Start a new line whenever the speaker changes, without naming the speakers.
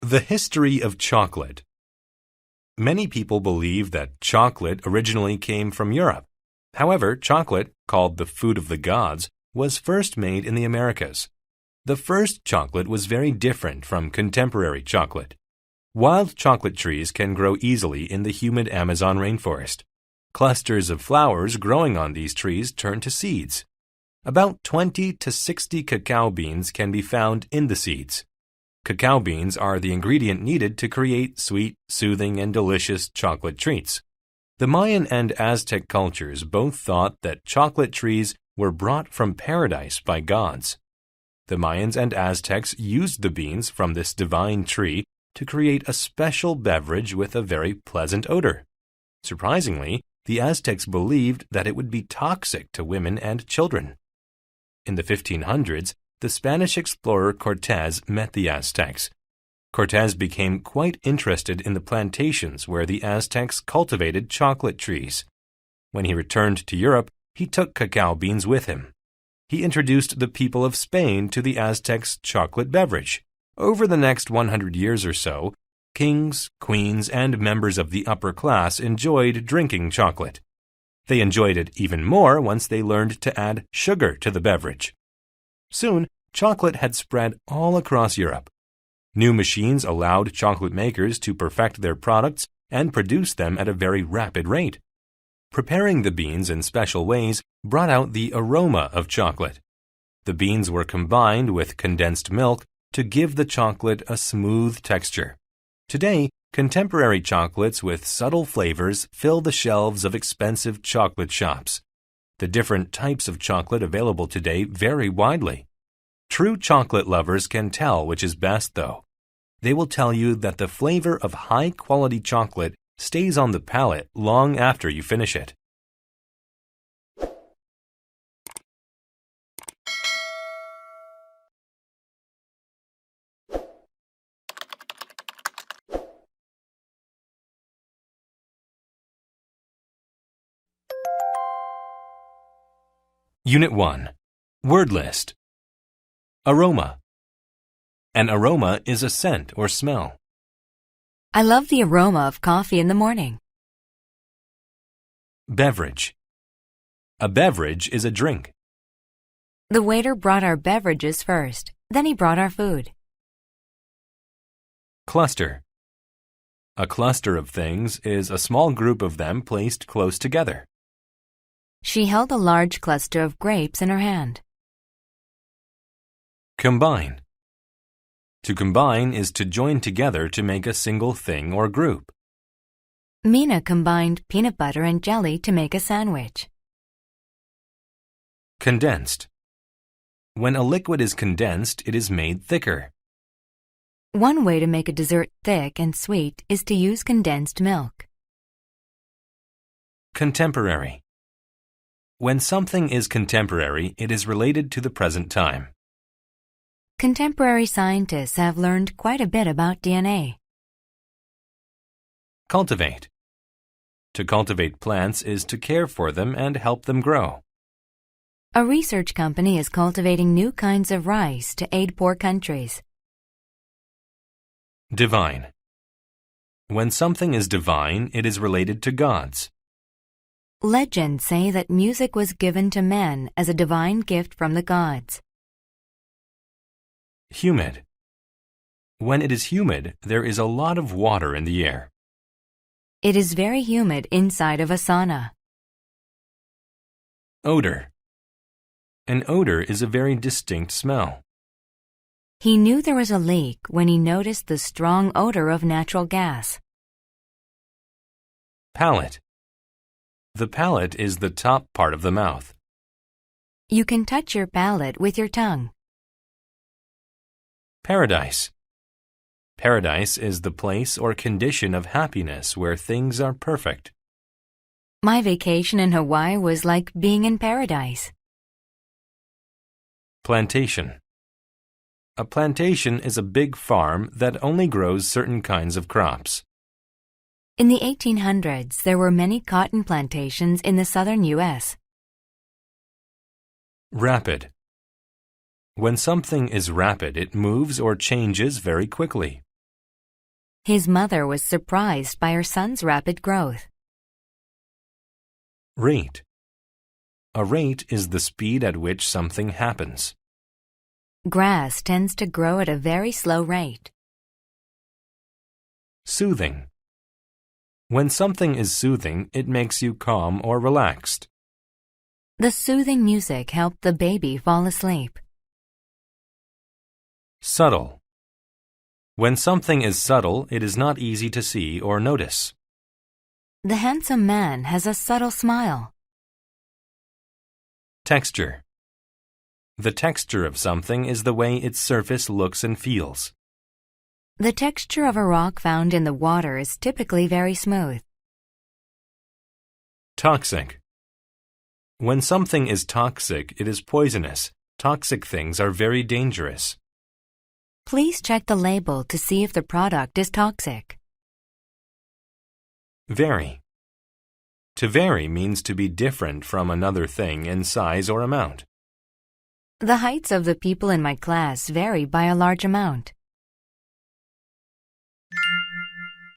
The history of chocolate. Many people believe that chocolate originally came from Europe. However, chocolate, called the food of the gods, was first made in the Americas. The first chocolate was very different from contemporary chocolate. Wild chocolate trees can grow easily in the humid Amazon rainforest. Clusters of flowers growing on these trees turn to seeds. About 20 to 60 cacao beans can be found in the seeds. Cacao beans are the ingredient needed to create sweet, soothing, and delicious chocolate treats. The Mayan and Aztec cultures both thought that chocolate trees were brought from paradise by gods. The Mayans and Aztecs used the beans from this divine tree to create a special beverage with a very pleasant odor. Surprisingly, the Aztecs believed that it would be toxic to women and children. In the 1500s, the Spanish explorer Cortés met the Aztecs. Cortés became quite interested in the plantations where the Aztecs cultivated chocolate trees. When he returned to Europe, he took cacao beans with him. He introduced the people of Spain to the Aztecs' chocolate beverage. Over the next 100 years or so, kings, queens, and members of the upper class enjoyed drinking chocolate. They enjoyed it even more once they learned to add sugar to the beverage. Soon, chocolate had spread all across Europe. New machines allowed chocolate makers to perfect their products and produce them at a very rapid rate. Preparing the beans in special ways brought out the aroma of chocolate. The beans were combined with condensed milk to give the chocolate a smooth texture. Today, contemporary chocolates with subtle flavors fill the shelves of expensive chocolate shops. The different types of chocolate available today vary widely. True chocolate lovers can tell which is best, though. They will tell you that the flavor of high-quality chocolate stays on the palate long after you finish it. Unit 1. Word list. Aroma. An aroma is a scent or smell.
I love the aroma of coffee in the morning.
Beverage. A beverage is a drink.
The waiter brought our beverages first, then he brought our food.
Cluster. A cluster of things is a small group of them placed close together.
She held a large cluster of grapes in her hand.
Combine. To combine is to join together to make a single thing or group.
Mina combined peanut butter and jelly to make a sandwich.
Condensed. When a liquid is condensed, it is made thicker.
One way to make a dessert thick and sweet is to use condensed milk.
Contemporary. When something is contemporary, it is related to the present time.
Contemporary scientists have learned quite a bit about DNA.
Cultivate. To cultivate plants is to care for them and help them grow.
A research company is cultivating new kinds of rice to aid poor countries.
Divine. When something is divine, it is related to gods.
Legends say that music was given to men as a divine gift from the gods.
Humid. When it is humid, there is a lot of water in the air.
It is very humid inside of a sauna.
Odor. An odor is a very distinct smell.
He knew there was a leak when he noticed the strong odor of natural gas.
Palate. The palate is the top part of the mouth.
You can touch your palate with your tongue.
Paradise. Paradise is the place or condition of happiness where things are perfect.
My vacation in Hawaii was like being in paradise.
Plantation. A plantation is a big farm that only grows certain kinds of crops.
In the 1800s, there were many cotton plantations in the southern U.S.
Rapid. When something is rapid, it moves or changes very quickly.
His mother was surprised by her son's rapid growth.
Rate. A rate is the speed at which something happens.
Grass tends to grow at a very slow rate.
Soothing. When something is soothing, it makes you calm or relaxed.
The soothing music helped the baby fall asleep.
Subtle. When something is subtle, it is not easy to see or notice.
The handsome man has a subtle smile.
Texture. The texture of something is the way its surface looks and feels.
The texture of a rock found in the water is typically very smooth.
Toxic. When something is toxic, it is poisonous. Toxic things are very dangerous.
Please check the label to see if the product is toxic.
Vary. To vary means to be different from another thing in size or amount.
The heights of the people in my class vary by a large amount.